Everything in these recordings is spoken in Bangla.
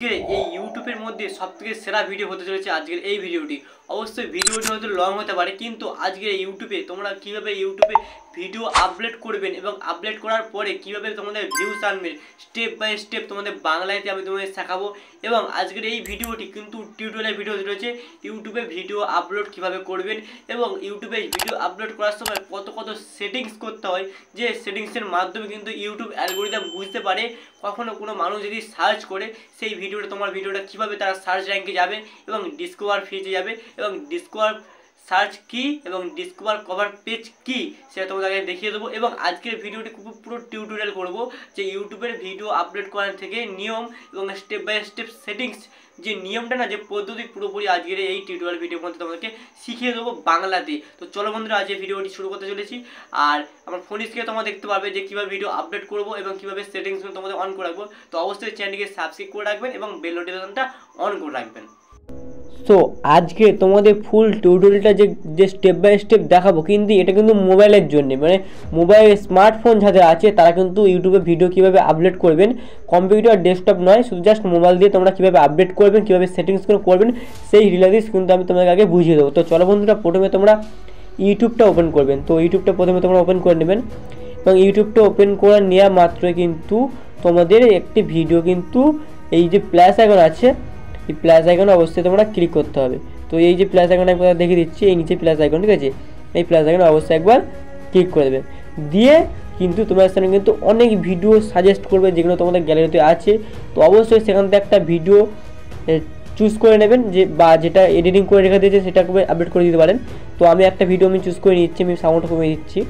এই ইউটিউবের মধ্যে সবথেকে সেরা ভিডিও হতে চলেছে আজকের এই ভিডিওটি। অবশ্যই ভিডিওটি হয়তো লং হতে পারে, কিন্তু আজকের ইউটিউবে তোমরা কিভাবে ইউটিউবে ভিডিও আপলোড করবেন এবং আপলোড করার পরে কিভাবে তোমাদের ভিউজ আনবে স্টেপ বাই স্টেপ তোমাদের বাংলাতে আমি তোমাদের শেখাবো। এবং আজকের এই ভিডিওটি কিন্তু টিউটোরিয়াল ভিডিও রয়েছে ইউটিউবে ভিডিও আপলোড কিভাবে করবেন এবং ইউটিউবে ভিডিও আপলোড করার সময় কত কত সেটিংস করতে হয়, যে সেটিংসের মাধ্যমে কিন্তু ইউটিউব অ্যালগরিদম বুঝতে পারে কখনো কোনো মানুষ যদি সার্চ করে সেই ভিডিওটা তোমার ভিডিওটা কীভাবে তারা সার্চ র্যাঙ্কে যাবে এবং ডিসকভার পেজে যাবে এবং ডিসকভার সার্চ কি এবং ডিসকভার কভার পেজ কি সেটা তোমাদেরকে দেখিয়ে দেবো। এবং আজকের ভিডিওটি পুরো টিউটোরিয়াল করব যে ইউটিউবের ভিডিও আপলোড করার থেকে নিয়ম এবং স্টেপ বাই স্টেপ সেটিংস, যে নিয়মটা না, যে পদ্ধতি পুরোপুরি আজকের এই টিউটোরিয়াল ভিডিওর মধ্যে তোমাদেরকে শিখিয়ে দেবো বাংলাতে। তো চলো বন্ধুরা, আজ এই ভিডিওটি শুরু করতে চলেছি। আর আমার ফোন স্ক্রিনে তোমরা দেখতে পারবে যে কীভাবে ভিডিও আপলোড করবো এবং কীভাবে সেটিংসগুলো তোমাদের অন করে রাখবো। তো অবশ্যই চ্যানেলটিকে সাবস্ক্রাইব করে রাখবেন এবং বেল নোটিফিকেশনটা অন করে রাখবেন। তো আজকে তোমাদের ফুল টিউটোরিয়ালটা যে স্টেপ বাই স্টেপ দেখাবো, কিন্তু এটা কিন্তু মোবাইলের জন্য, মানে মোবাইল স্মার্টফোন যাদের আছে তারা কিন্তু ইউটিউবে ভিডিও কীভাবে আপলোড করবেন, কম্পিউটার ডেস্কটপ নয়, শুধু জাস্ট মোবাইল দিয়ে তোমরা কীভাবে আপডেট করবেন, কীভাবে সেটিংসগুলো করবেন সেই রিলেটিভস কিন্তু আমি তোমাদের আগে বুঝিয়ে দেবো। তো চলো বন্ধুরা, প্রথমে তোমরা ইউটিউবটা ওপেন করবেন। তো ইউটিউবটা প্রথমে তোমরা ওপেন করে নেবেন এবং ইউটিউবটা ওপেন করে নেওয়া মাত্রই কিন্তু তোমাদের একটি ভিডিও কিন্তু এই যে প্লাস আইকন আছে, এই প্লাস আইকনে অবশ্যই তোমরা ক্লিক করতে হবে। তো এই যে প্লাস আইকন একবার দেখিয়ে দিচ্ছি, এই নিচে প্লাস আইকন, ঠিক আছে, এই প্লাস আইকনে অবশ্যই একবার ক্লিক করে দেবে। দিয়ে কিন্তু তোমার সামনে কিন্তু অনেক ভিডিও সাজেস্ট করবে যেগুলো তোমাদের গ্যালারিতে আছে। তো অবশ্যই সেখান থেকে একটা ভিডিও চুজ করে নেবেন, যে বা যেটা এডিটিং করে রেখে দিয়েছে সেটা আপলোড করে দিতে পারেন। তো আমি একটা ভিডিও আমি চুজ করে নিচ্ছি, আমি সাউন্ডটা কমিয়ে দিচ্ছি।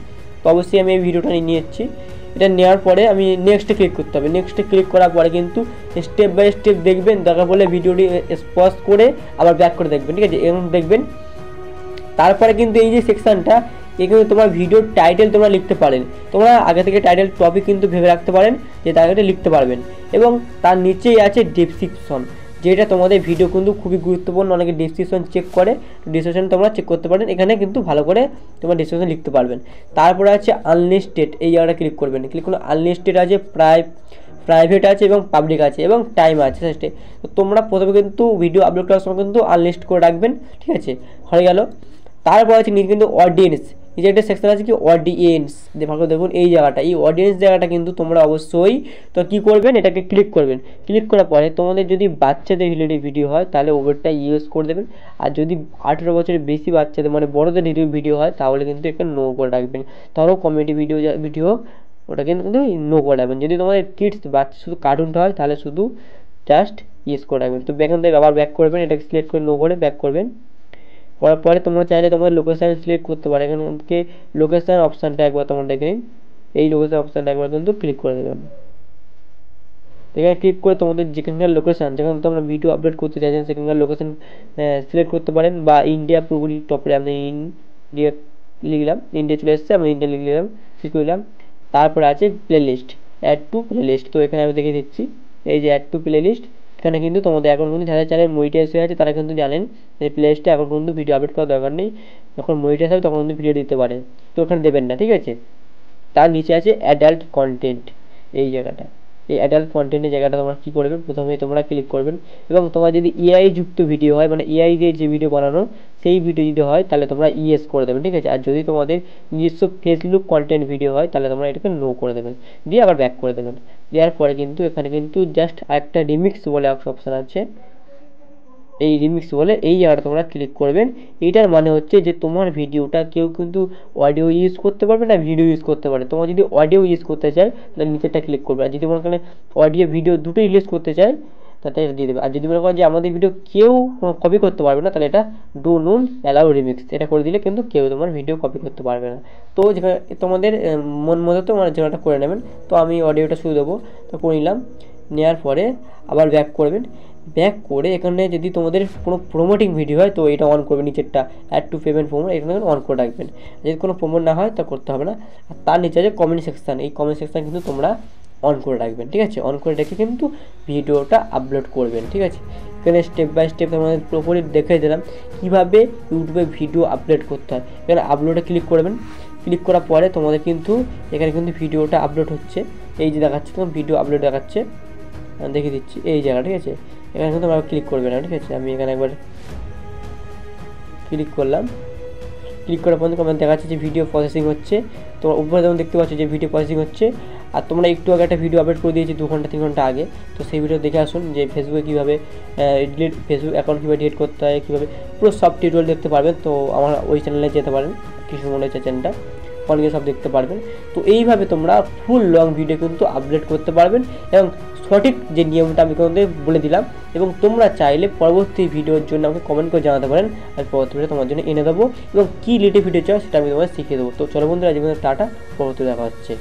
তো অবশ্যই আমি এই ভিডিওটা নিয়ে নিচ্ছি। এটা নেওয়ার পরে আমি নেক্সটে ক্লিক করতে হবে। নেক্সটে ক্লিক করার পরে কিন্তু স্টেপ বাই স্টেপ দেখবেন, দরকার পড়লে ভিডিওটি পজ করে আবার ব্যাক করে দেখবেন, ঠিক আছে, এরকম দেখবেন। তারপরে কিন্তু এই যে সেকশানটা, এখানে তোমার ভিডিওর টাইটেল তোমরা লিখতে পারেন। তোমরা আগে থেকে টাইটেল টপিক কিন্তু ভেবে রাখতে পারেন যে তার আগে লিখতে পারবেন। এবং তার নিচেই আছে ডেসক্রিপশন, যেটা তোমাদের ভিডিও কিন্তু খুবই গুরুত্বপূর্ণ। অনেকে ডেসক্রিপশন চেক করে, ডেসক্রিপশন তোমরা চেক করতে পারেন, এখানে কিন্তু ভালো করে তোমরা ডেসক্রিপশন লিখতে পারবেন। তারপরে আছে আনলিস্টেড, এই জায়গাটা ক্লিক করবেন। ক্লিক করলে আনলিস্টেড আছে, প্রাইভেট আছে এবং পাবলিক আছে এবং টাইম আছে। তো তোমরা প্রথমে কিন্তু ভিডিও আপলোড করার সময় কিন্তু আনলিস্ট করে রাখবেন, ঠিক আছে, হয়ে গেল। তারপর আছে নিচে কিন্তু অডিয়েন্স, এই যে একটা সেকশন আছে কি অডিয়েন্স, ভালো দেখুন এই জায়গাটা, এই অডিয়েন্স জায়গাটা কিন্তু তোমরা অবশ্যই তো কী করবেন, এটাকে ক্লিক করবেন। ক্লিক করার পরে তোমাদের যদি বাচ্চাদের রিলেটিভ ভিডিও হয় তাহলে ওভারটা ইউজ করে দেবেন, আর যদি 18 বছরের বেশি বাচ্চাদের মানে বড়দের রিলেটিভ ভিডিও হয় তাহলে কিন্তু একটা নো করে রাখবেন। ধরো কমেডি ভিডিও ওটা কিন্তু নো করে রাখবেন। যদি তোমাদের কিডস বাচ্চা শুধু কার্টুনটা হয় তাহলে শুধু জাস্ট ইউজ করে রাখবেন। তো এখান থেকে আবার ব্যাক করবেন, এটাকে সিলেক্ট করে নো করে ব্যাক করবেন। করার পরে তোমরা চাইলে তোমাদের লোকেশান সিলেক্ট করতে পারো। এখান থেকে লোকেশান অপশানটা একবার তোমরা দেখে নিন, এই লোকেশান অপশানটা একবার কিন্তু ক্লিক করে দেবেন। এখানে ক্লিক করে তোমাদের যেখানকার লোকেশান, যেখানে তোমরা ভিডিও আপলোড করতে চাইছেন সেখানকার লোকেশান সিলেক্ট করতে পারেন। বা ইন্ডিয়া পুরোপুরি টপে আমি ইন্ডিয়া লিখলাম, ইন্ডিয়া চলে এসেছে, আমি ইন্ডিয়া লিখলাম, ক্লিক করলাম। তারপরে আছে প্লেলিস্ট, অ্যাড টু প্লেলিস্ট। তো এখানে আমি দেখে দিচ্ছি এই যে অ্যাড টু প্লেলিস্ট, এখানে কিন্তু তোমাদের এখন কিন্তু যারা চ্যানেল মনিটাইজ হয়ে আছে তারা কিন্তু জানেন এই প্লেলিস্টে এখন কিন্তু ভিডিও আপলোড করার দরকার নেই, যখন মনিটাইজ হবে তখন কিন্তু ভিডিও দিতে পারে, তো ওখানে দেবেন না, ঠিক আছে। তার নিচে আছে অ্যাডাল্ট কন্টেন্ট, এই জায়গাটা, এই অ্যাডাল্ট কন্টেন্টের জায়গাটা তোমরা কী করবেন, প্রথমে তোমরা ক্লিক করবেন। এবং তোমার যদি এআই যুক্ত ভিডিও হয়, মানে এআই দিয়ে যে ভিডিও বানানো সেই ভিডিও যদি হয় তাহলে তোমরা ইয়েস করে দেবেন, ঠিক আছে। আর যদি তোমাদের নিজস্ব ফেসবুক কন্টেন্ট ভিডিও হয় তাহলে তোমরা এটাকে নো করে দেবেন, দিয়ে আবার ব্যাক করে দেবেন। দেওয়ার পরে কিন্তু এখানে কিন্তু জাস্ট একটা রিমিক্স বলে একটা অপশান আছে, এই রিমিক্স বলে এই জায়গাটা তোমরা ক্লিক করবেন। এইটার মানে হচ্ছে যে তোমার ভিডিওটা কেউ কিন্তু অডিও ইউজ করতে পারবে না, ভিডিও ইউজ করতে পারে। তোমার যদি অডিও ইউজ করতে চায় তাহলে নিচেরটা ক্লিক করবে, আর যদি মনে করেন অডিও ভিডিও দুটোই ইউজ করতে চায় তাতে এটা দিয়ে দেবে। আর যদি মনে করেন যে আমাদের ভিডিও কেউ কপি করতে পারবে না তাহলে এটা ডু নট অ্যালাউ রিমিক্স, এটা করে দিলে কিন্তু কেউ তোমার ভিডিও কপি করতে পারবে না। তো যেখানে তোমাদের মন মতো তোমার যেটা করে নেবেন। তো আমি অডিওটা শুরু দেবো, তো করে নিলাম। নেওয়ার পরে আবার ব্যাক করবেন। ব্যাক করে এখানে যদি তোমাদের কোনো প্রোমোটিং ভিডিও হয় তো এটা অন করবে, নিচেরটা অ্যাড টু পেমেন্ট প্রোমোট, এখানে অন করে রাখবেন। যদি কোনো প্রোমোট না হয় তা করতে হবে না। আর তার নিচে আছে কমেন্ট সেকশান, এই কমেন্ট সেকশান কিন্তু তোমরা অন করে রাখবেন, ঠিক আছে। অন করে রেখে কিন্তু ভিডিওটা আপলোড করবেন, ঠিক আছে। এখানে স্টেপ বাই স্টেপ তোমাদের পুরোপুরি দেখে দিলাম কীভাবে ইউটিউবে ভিডিও আপলোড করতে হয়। এখানে আপলোডে ক্লিক করবেন। ক্লিক করার পরে তোমাদের কিন্তু এখানে কিন্তু ভিডিওটা আপলোড হচ্ছে, এই যে দেখাচ্ছে তোমার ভিডিও আপলোড দেখাচ্ছে, দেখিয়ে দিচ্ছি এই জায়গা, ঠিক আছে। এখানে কিন্তু তোমরা ক্লিক করবে না, ঠিক আছে। আমি এখানে একবার ক্লিক করলাম, ক্লিক করার পর তোমার দেখাচ্ছে যে ভিডিও প্রসেসিং হচ্ছে। তো উপরে যেমন দেখতে পাচ্ছ যে ভিডিও প্রসেসিং হচ্ছে। আর তোমরা একটু আগে একটা ভিডিও আপলোড করে দিয়েছি 2 ঘন্টা 3 ঘন্টা আগে, তো সেই ভিডিও দেখে আসুন যে ফেসবুকে কীভাবে ফেসবুক অ্যাকাউন্ট কীভাবে ডিলিট করতে হয়, কীভাবে পুরো সব টিউটোরিয়াল দেখতে পারবেন। তো আমার ওই চ্যানেলে যেতে পারেন, কিশোর মন্ডল চ্যানেলটা, অনেকে সব দেখতে পারবেন। তো এইভাবে তোমরা ফুল লং ভিডিও কিন্তু আপলোড করতে পারবেন এবং সঠিক যে নিয়মটা আমি তোমাদের বলে দিলাম। এবং তোমরা চাইলে পরবর্তী ভিডিওর জন্য আমাকে কমেন্ট করে জানাতে পারেন, আর পরবর্তী ভিডিও তোমার জন্য এনে দেবো এবং কী রিলেটেড ভিডিও চাও সেটা আমি তোমাদের শিখিয়ে দেবো। তো চলো বন্ধুরা, আজকে টাটা, পরবর্তী দেখা হচ্ছে।